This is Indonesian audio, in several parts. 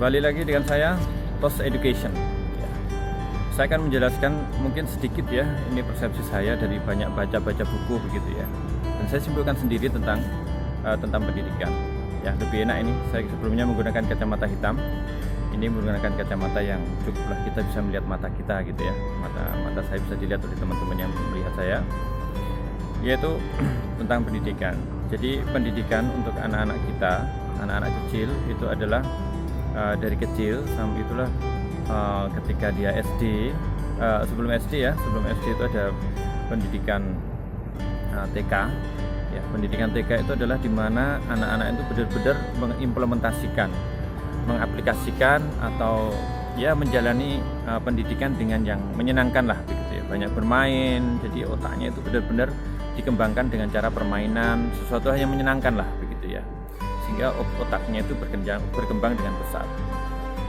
Kembali lagi dengan saya, Tos Education. Saya akan menjelaskan mungkin sedikit ya, ini persepsi saya dari banyak baca-baca buku begitu ya. Dan saya simpulkan sendiri tentang pendidikan. Ya, lebih enak ini. Saya sebelumnya menggunakan kacamata hitam. Ini menggunakan kacamata yang cukuplah kita bisa melihat mata kita gitu ya. Mata saya bisa dilihat oleh teman-teman yang melihat saya. Yaitu tentang pendidikan. Jadi pendidikan untuk anak-anak kita, anak-anak kecil itu adalah dari kecil sampai itulah ketika dia SD, sebelum SD itu ada pendidikan TK ya. Pendidikan TK itu adalah dimana anak-anak itu benar-benar mengimplementasikan, mengaplikasikan atau ya menjalani pendidikan dengan yang menyenangkan lah begitu ya. Banyak bermain, jadi otaknya itu benar-benar dikembangkan dengan cara permainan, sesuatu yang menyenangkan lah begitu ya, sehingga otaknya itu berkembang dengan pesat.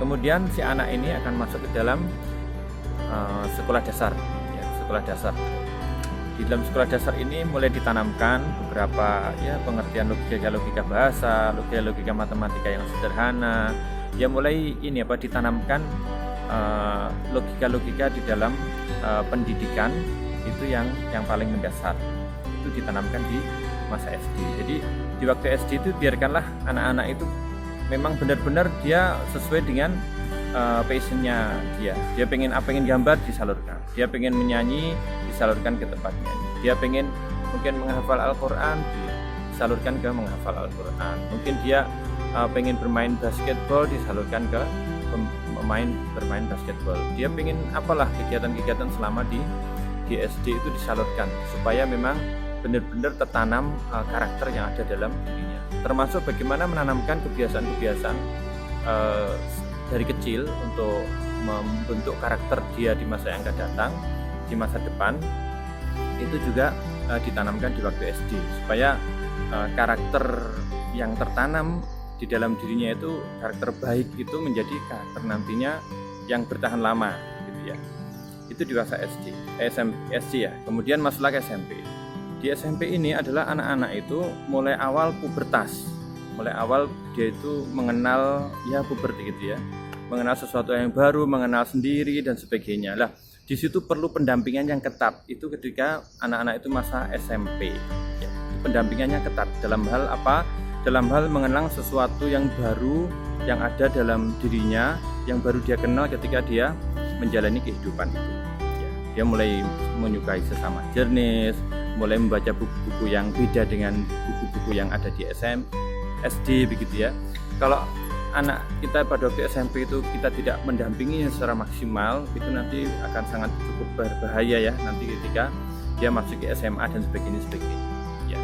Kemudian si anak ini akan masuk ke dalam sekolah dasar ya, sekolah dasar. Di dalam sekolah dasar ini mulai ditanamkan beberapa ya pengertian logika bahasa, logika matematika yang sederhana. Ya mulai ini ditanamkan logika di dalam pendidikan itu yang paling mendasar. Itu ditanamkan di masa SD. Jadi di waktu SD itu biarkanlah anak-anak itu memang benar-benar dia sesuai dengan passionnya dia. Dia pengen gambar disalurkan. Dia pengen menyanyi disalurkan ke tempat nyanyi. Dia pengen mungkin menghafal Al-Quran disalurkan ke menghafal Al-Quran. Mungkin dia pengen bermain basketball disalurkan ke bermain basketball. Dia pengen apalah kegiatan-kegiatan selama di SD itu disalurkan supaya memang benar-benar tertanam karakter yang ada dalam dirinya, termasuk bagaimana menanamkan kebiasaan-kebiasaan dari kecil untuk membentuk karakter dia di masa yang akan datang, di masa depan. Itu juga ditanamkan di waktu SD supaya karakter yang tertanam di dalam dirinya itu, karakter baik itu menjadi karakter nantinya yang bertahan lama gitu ya. Itu di masa SD ya. Kemudian masuklah ke SMP. Di SMP ini adalah anak-anak itu mulai awal pubertas, mulai awal dia itu mengenal ya puberti gitu ya, mengenal sesuatu yang baru, mengenal sendiri dan sebagainya. Lah di situ perlu pendampingan yang ketat. Itu ketika anak-anak itu masa SMP ya, pendampingannya ketat dalam hal apa? Dalam hal mengenal sesuatu yang baru yang ada dalam dirinya, yang baru dia kenal ketika dia menjalani kehidupan itu ya. Dia mulai menyukai sesama jenis, mulai membaca buku-buku yang beda dengan buku-buku yang ada di SD begitu ya. Kalau anak kita pada waktu SMP itu kita tidak mendampingi secara maksimal, itu nanti akan sangat cukup berbahaya ya nanti ketika dia masuk ke SMA dan sebagainya ya.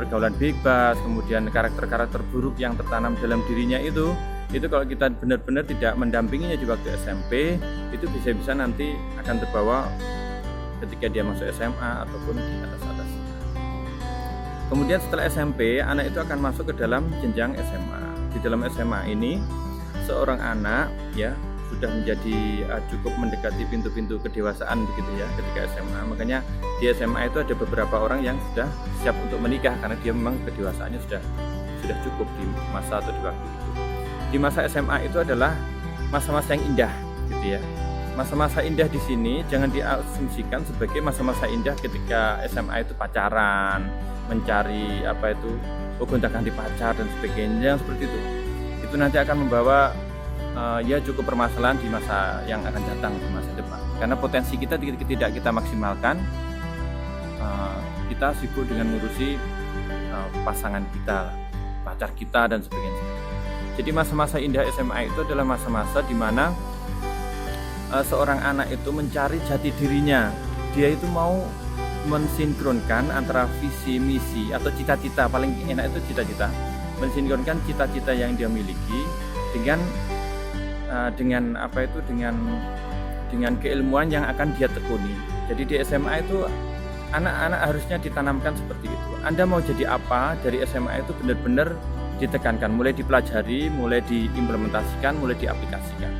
Pergaulan bebas, kemudian karakter-karakter buruk yang tertanam dalam dirinya itu kalau kita benar-benar tidak mendampinginya di waktu SMP, itu bisa-bisa nanti akan terbawa ketika dia masuk SMA ataupun di atas. Kemudian setelah SMP, anak itu akan masuk ke dalam jenjang SMA. Di dalam SMA ini, seorang anak ya sudah menjadi cukup mendekati pintu-pintu kedewasaan begitu ya ketika SMA. Makanya di SMA itu ada beberapa orang yang sudah siap untuk menikah karena dia memang kedewasaannya sudah cukup di masa atau di waktu itu. Di masa SMA itu adalah masa-masa yang indah gitu ya. Masa-masa indah di sini jangan diasumsikan sebagai masa-masa indah ketika SMA itu pacaran, mencari gonta-ganti pacar dan sebagainya seperti itu. Itu nanti akan membawa ya cukup permasalahan di masa yang akan datang, di masa depan. Karena potensi kita tidak kita maksimalkan, kita sibuk dengan ngurusi pasangan kita, pacar kita dan sebagainya. Jadi masa-masa indah SMA itu adalah masa-masa di mana seorang anak itu mencari jati dirinya. Dia itu mau mensinkronkan antara visi misi atau cita-cita, paling enak itu cita-cita, mensinkronkan cita-cita yang dia miliki dengan keilmuan yang akan dia tekuni. Jadi di SMA itu anak-anak harusnya ditanamkan seperti itu. Anda mau jadi apa dari SMA itu benar-benar ditekankan, mulai dipelajari, mulai diimplementasikan, mulai diaplikasikan.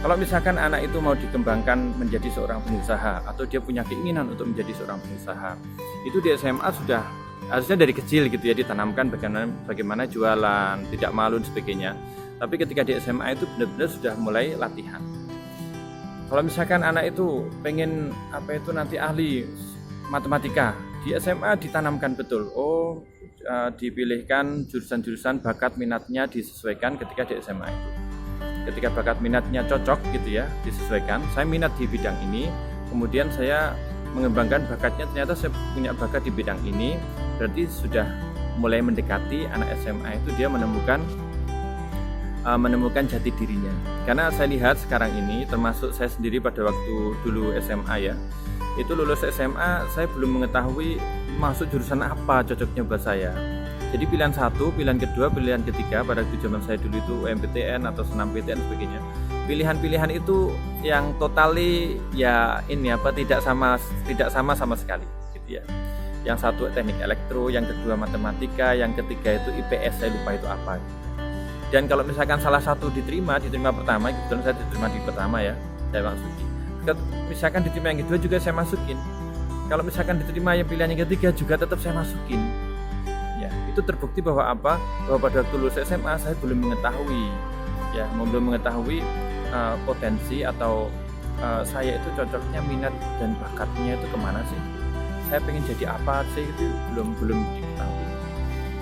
Kalau misalkan anak itu mau dikembangkan menjadi seorang pengusaha atau dia punya keinginan untuk menjadi seorang pengusaha, itu di SMA sudah harusnya dari kecil gitu ya ditanamkan bagaimana jualan, tidak malu dan sebagainya. Tapi ketika di SMA itu benar-benar sudah mulai latihan. Kalau misalkan anak itu pengen nanti ahli matematika, di SMA ditanamkan betul. Dipilihkan jurusan-jurusan bakat minatnya disesuaikan ketika di SMA itu. Ketika bakat minatnya cocok gitu ya, disesuaikan. Saya minat di bidang ini, kemudian saya mengembangkan bakatnya, ternyata saya punya bakat di bidang ini, berarti sudah mulai mendekati anak SMA itu dia menemukan jati dirinya. Karena saya lihat sekarang ini, termasuk saya sendiri pada waktu dulu SMA ya, itu lulus SMA saya belum mengetahui masuk jurusan apa cocoknya buat saya. Jadi pilihan satu, pilihan kedua, pilihan ketiga pada zaman saya dulu itu UMPTN atau senam PTN sebagainya. Pilihan-pilihan itu yang totally ya tidak sama sekali gitu ya. Yang satu teknik elektro, yang kedua matematika, yang ketiga itu IPS, saya lupa itu apa. Dan kalau misalkan salah satu diterima pertama, kebetulan saya diterima di pertama ya, saya masukin. Misalkan diterima yang kedua juga saya masukin. Kalau misalkan diterima yang pilihan yang ketiga juga tetap saya masukin. Ya, itu terbukti bahwa bahwa pada waktu lulus SMA saya belum mengetahui potensi atau saya itu cocoknya minat dan bakatnya itu kemana sih? Saya pengen jadi apa sih, itu belum diketahui.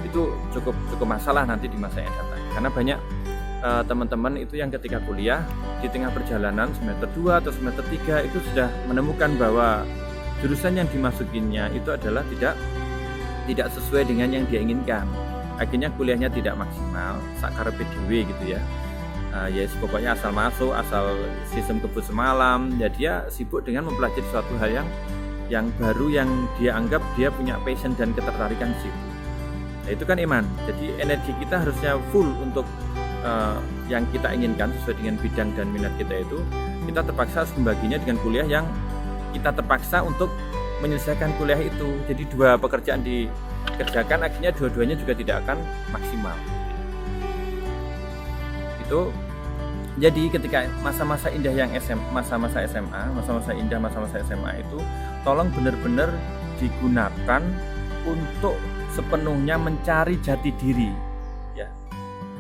Itu cukup masalah nanti di masa yang datang. Karena banyak teman-teman itu yang ketika kuliah di tengah perjalanan semester 2 atau semester 3 itu sudah menemukan bahwa jurusan yang dimasukinnya itu adalah tidak sesuai dengan yang dia inginkan. Akhirnya kuliahnya tidak maksimal, sakarepe dhewe gitu ya. Pokoknya asal masuk, asal sistem kebut semalam. Ya dia sibuk dengan mempelajari suatu hal yang baru yang dia anggap dia punya passion dan ketertarikan di situ. Nah, itu kan iman. Jadi energi kita harusnya full untuk yang kita inginkan sesuai dengan bidang dan minat kita itu. Kita terpaksa harus membaginya dengan kuliah yang kita terpaksa untuk menyelesaikan kuliah itu. Jadi dua pekerjaan dikerjakan, akhirnya dua-duanya juga tidak akan maksimal. Itu jadi ketika masa-masa indah yang masa-masa SMA itu tolong benar-benar digunakan untuk sepenuhnya mencari jati diri ya.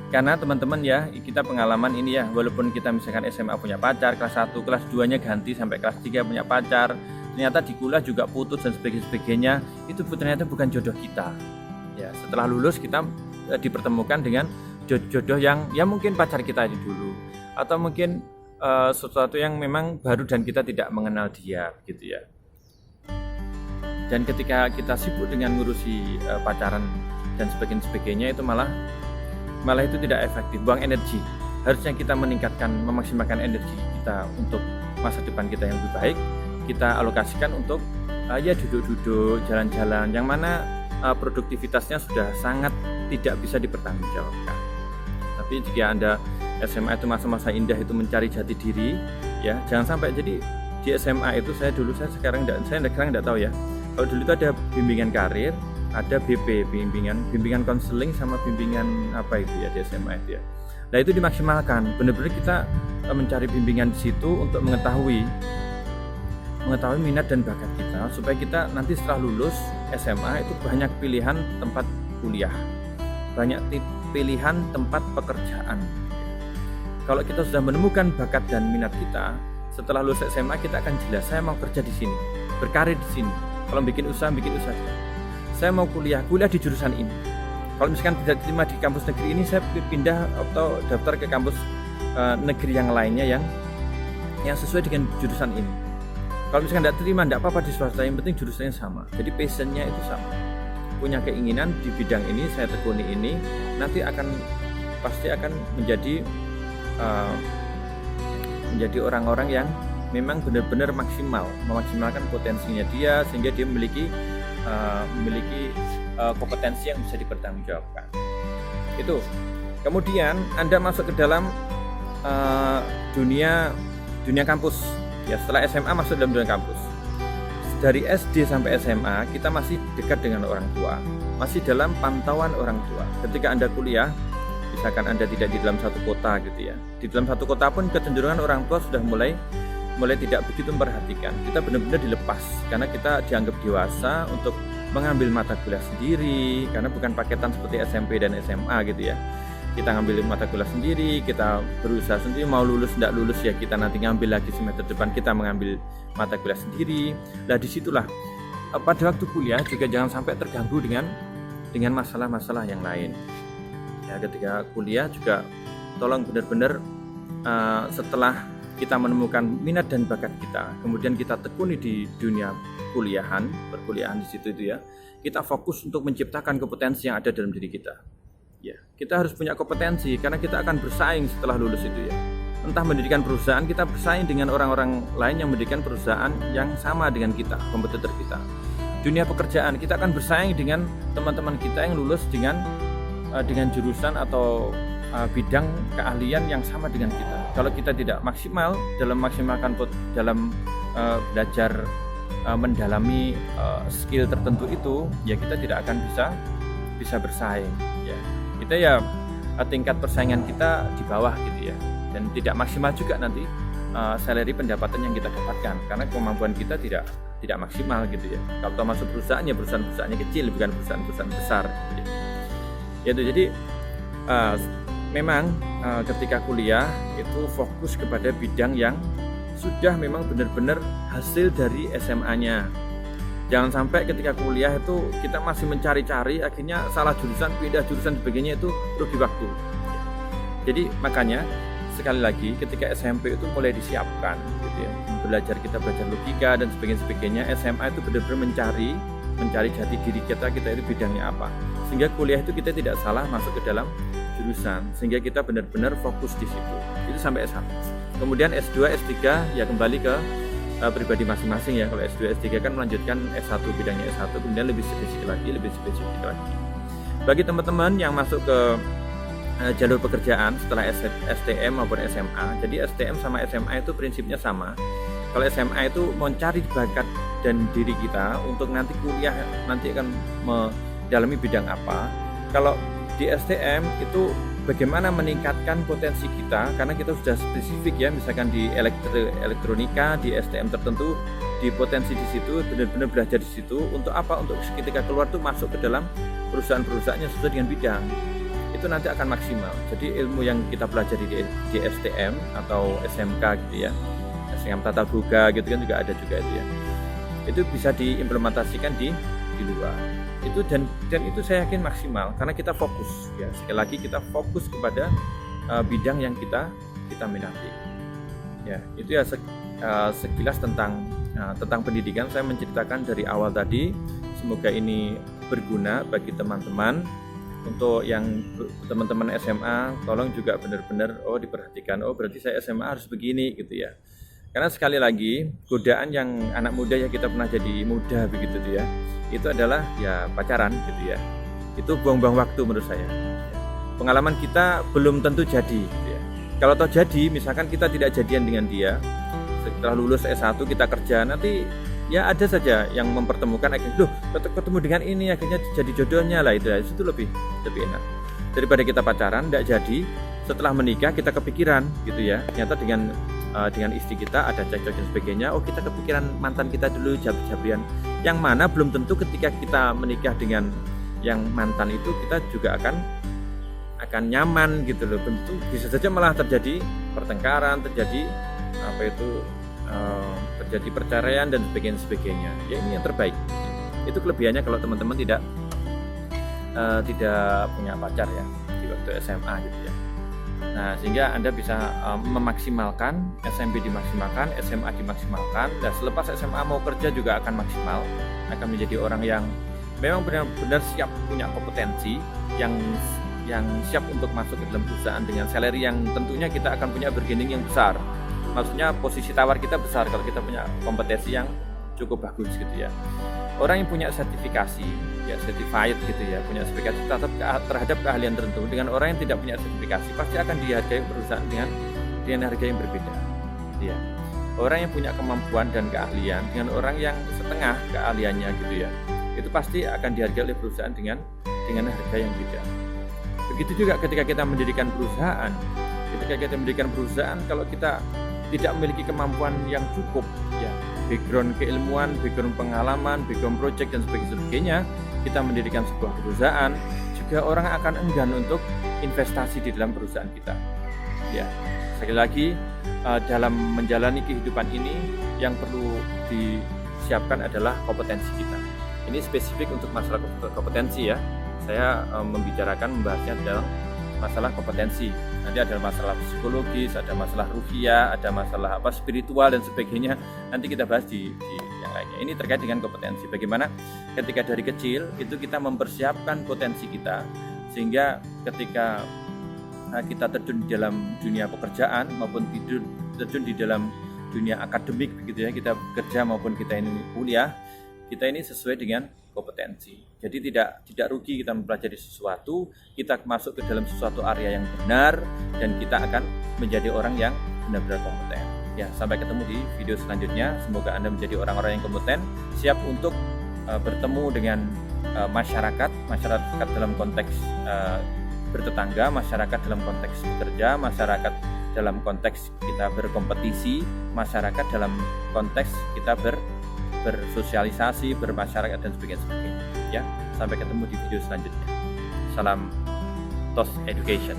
Karena teman-teman ya, kita pengalaman ini ya, walaupun kita misalkan SMA punya pacar, kelas 1, kelas 2-nya ganti sampai kelas 3 punya pacar, ternyata di kuliah juga putus dan sebagainya, itu ternyata bukan jodoh kita. Ya, setelah lulus kita dipertemukan dengan jodoh yang ya mungkin pacar kita aja dulu, atau mungkin sesuatu yang memang baru dan kita tidak mengenal dia gitu ya. Dan ketika kita sibuk dengan ngurusi pacaran dan sebagainya itu malah itu tidak efektif, buang energi. Harusnya kita memaksimalkan energi kita untuk masa depan kita yang lebih baik. Kita alokasikan untuk duduk-duduk, jalan-jalan, yang mana produktivitasnya sudah sangat tidak bisa dipertanggungjawabkan. Tapi jika Anda SMA itu masa-masa indah itu mencari jati diri, ya jangan sampai. Jadi di SMA itu saya sekarang nggak tahu ya. Kalau dulu itu ada bimbingan karir, ada BP, bimbingan konseling sama bimbingan apa itu ya di SMA itu ya. Nah itu dimaksimalkan, benar-benar kita mencari bimbingan di situ untuk mengetahui minat dan bakat kita, supaya kita nanti setelah lulus SMA itu banyak pilihan tempat kuliah, banyak pilihan tempat pekerjaan. Kalau kita sudah menemukan bakat dan minat kita, setelah lulus SMA kita akan jelas, saya mau kerja di sini, berkarir di sini. Kalau bikin usaha. Saya mau kuliah di jurusan ini. Kalau misalkan tidak diterima di kampus negeri ini, saya pindah atau daftar ke kampus negeri yang lainnya yang sesuai dengan jurusan ini. Kalau misalkan tidak terima, tidak apa-apa di swasta, yang penting jurusannya sama. Jadi passionnya itu sama. Punya keinginan di bidang ini, saya tekuni ini, nanti pasti akan menjadi orang-orang yang memang benar-benar memaksimalkan potensinya dia, sehingga dia memiliki kompetensi yang bisa dipertanggungjawabkan. Itu. Kemudian Anda masuk ke dalam dunia kampus. Ya, setelah SMA masuk dalam dunia kampus. Dari SD sampai SMA kita masih dekat dengan orang tua, masih dalam pantauan orang tua. Ketika Anda kuliah, misalkan Anda tidak di dalam satu kota gitu ya. Di dalam satu kota pun kecenderungan orang tua sudah mulai tidak begitu memperhatikan. Kita benar-benar dilepas karena kita dianggap dewasa untuk mengambil mata kuliah sendiri, karena bukan paketan seperti SMP dan SMA gitu ya. kita ngambil mata kuliah sendiri, kita berusaha sendiri, mau lulus tidak lulus ya kita nanti ngambil lagi semester depan kita mengambil mata kuliah sendiri. Nah disitulah pada waktu kuliah juga jangan sampai terganggu dengan masalah-masalah yang lain. Ya, ketika kuliah juga tolong benar-benar setelah kita menemukan minat dan bakat kita, kemudian kita tekuni di dunia perkuliahan di situ itu ya, kita fokus untuk menciptakan kompetensi yang ada dalam diri kita. Ya, kita harus punya kompetensi karena kita akan bersaing setelah lulus itu ya. Entah mendirikan perusahaan, kita bersaing dengan orang-orang lain yang mendirikan perusahaan yang sama dengan kita, kompetitor kita. Dunia pekerjaan, kita akan bersaing dengan teman-teman kita yang lulus dengan jurusan atau bidang keahlian yang sama dengan kita. Kalau kita tidak maksimal dalam belajar mendalami skill tertentu itu, ya kita tidak akan bisa bersaing. Ya, kita ya tingkat persaingan kita di bawah gitu ya, dan tidak maksimal juga nanti salary pendapatan yang kita dapatkan karena kemampuan kita tidak maksimal gitu ya. Kalau masuk perusahaannya perusahaannya kecil, bukan perusahaan besar gitu ya. Yaitu jadi memang ketika kuliah itu fokus kepada bidang yang sudah memang benar-benar hasil dari SMA-nya. Jangan sampai ketika kuliah itu kita masih mencari-cari, akhirnya salah jurusan, pindah jurusan sebagainya, itu rugi waktu. Jadi makanya sekali lagi ketika SMP itu mulai disiapkan gitu ya. Kita belajar logika dan sebagainya. SMA itu benar-benar mencari jati diri kita itu bidangnya apa. Sehingga kuliah itu kita tidak salah masuk ke dalam jurusan, sehingga kita benar-benar fokus di situ. Itu sampai S1. Kemudian S2, S3 ya kembali ke pribadi masing-masing ya. Kalau S2, S3 kan melanjutkan S1, bidangnya S1, kemudian lebih spesifik lagi. Bagi teman-teman yang masuk ke jalur pekerjaan setelah STM maupun SMA, jadi STM sama SMA itu prinsipnya sama. Kalau SMA itu mencari bakat dan diri kita untuk nanti kuliah nanti akan mendalami bidang apa. Kalau di STM itu bagaimana meningkatkan potensi kita, karena kita sudah spesifik ya, misalkan di elektronika, di STM tertentu, di potensi di situ, benar-benar belajar di situ untuk apa? Untuk ketika keluar tuh masuk ke dalam perusahaan-perusahaannya sesuai dengan bidang. Itu nanti akan maksimal. Jadi ilmu yang kita pelajari di STM atau SMK gitu ya, SMK Tata Boga gitu kan juga ada juga itu ya. Itu bisa diimplementasikan di luar. Itu dan itu saya yakin maksimal karena kita fokus ya. Sekali lagi kita fokus kepada bidang yang kita minati. Ya, itu ya sekilas tentang pendidikan. Saya menceritakan dari awal tadi. Semoga ini berguna bagi teman-teman. Untuk yang teman-teman SMA, tolong juga benar-benar diperhatikan. Berarti saya SMA harus begini gitu ya. Karena sekali lagi godaan yang anak muda ya, kita pernah jadi muda begitu tuh ya. Itu adalah ya pacaran gitu ya. Itu buang-buang waktu menurut saya. Pengalaman kita belum tentu jadi gitu ya. Kalau toh jadi, misalkan kita tidak jadian dengan dia, setelah lulus S1 kita kerja, nanti ya ada saja yang mempertemukan akhirnya ketemu dengan ini akhirnya jadi jodohnya lah, itu lebih enak daripada kita pacaran tidak jadi, setelah menikah kita kepikiran gitu ya, ternyata dengan istri kita ada cekcok dan sebagainya, kita kepikiran mantan kita dulu, jabrian yang mana belum tentu ketika kita menikah dengan yang mantan itu kita juga akan nyaman gitu loh. Tentu bisa saja malah terjadi pertengkaran, terjadi terjadi perceraian dan sebagainya. Ya ini yang terbaik. Itu kelebihannya kalau teman-teman tidak punya pacar ya di waktu SMA gitu ya. Nah, sehingga Anda bisa memaksimalkan, SMP dimaksimalkan, SMA dimaksimalkan, dan selepas SMA mau kerja juga akan maksimal, akan menjadi orang yang memang benar-benar siap, punya kompetensi, yang siap untuk masuk ke dalam perusahaan dengan salary yang tentunya kita akan punya bargaining yang besar. Maksudnya posisi tawar kita besar kalau kita punya kompetensi yang cukup bagus gitu ya. Orang yang punya sertifikasi, ya certified gitu ya, punya sertifikasi terhadap keahlian tertentu dengan orang yang tidak punya sertifikasi pasti akan dihargai perusahaan dengan harga yang berbeda. Ya. Orang yang punya kemampuan dan keahlian dengan orang yang setengah keahliannya gitu ya, itu pasti akan dihargai oleh perusahaan dengan harga yang beda. Begitu juga ketika kita mendirikan perusahaan. Kalau kita tidak memiliki kemampuan yang cukup ya, background keilmuan, background pengalaman, background project dan sebagainya, kita mendirikan sebuah perusahaan, juga orang akan enggan untuk investasi di dalam perusahaan kita. Ya, sekali lagi dalam menjalani kehidupan ini yang perlu disiapkan adalah kompetensi kita. Ini spesifik untuk masalah kompetensi ya. Saya membahasnya dalam masalah kompetensi. Nanti ada masalah psikologis, ada masalah ruhiyah, ada masalah spiritual dan sebagainya. Nanti kita bahas di yang lainnya. Ini terkait dengan kompetensi. Bagaimana ketika dari kecil itu kita mempersiapkan potensi kita, sehingga ketika kita terjun di dalam dunia pekerjaan maupun terjun di dalam dunia akademik begitu ya, kita bekerja maupun kita ini kuliah, kita ini sesuai dengan kompetensi. Jadi tidak rugi kita mempelajari sesuatu, kita masuk ke dalam sesuatu area yang benar dan kita akan menjadi orang yang benar-benar kompeten. Ya, sampai ketemu di video selanjutnya. Semoga Anda menjadi orang-orang yang kompeten, siap untuk bertemu dengan masyarakat dalam konteks bertetangga, masyarakat dalam konteks bekerja, masyarakat dalam konteks kita berkompetisi, masyarakat dalam konteks kita bersosialisasi, bermasyarakat dan sebagainya. Ya, sampai ketemu di video selanjutnya. Salam TOS Education.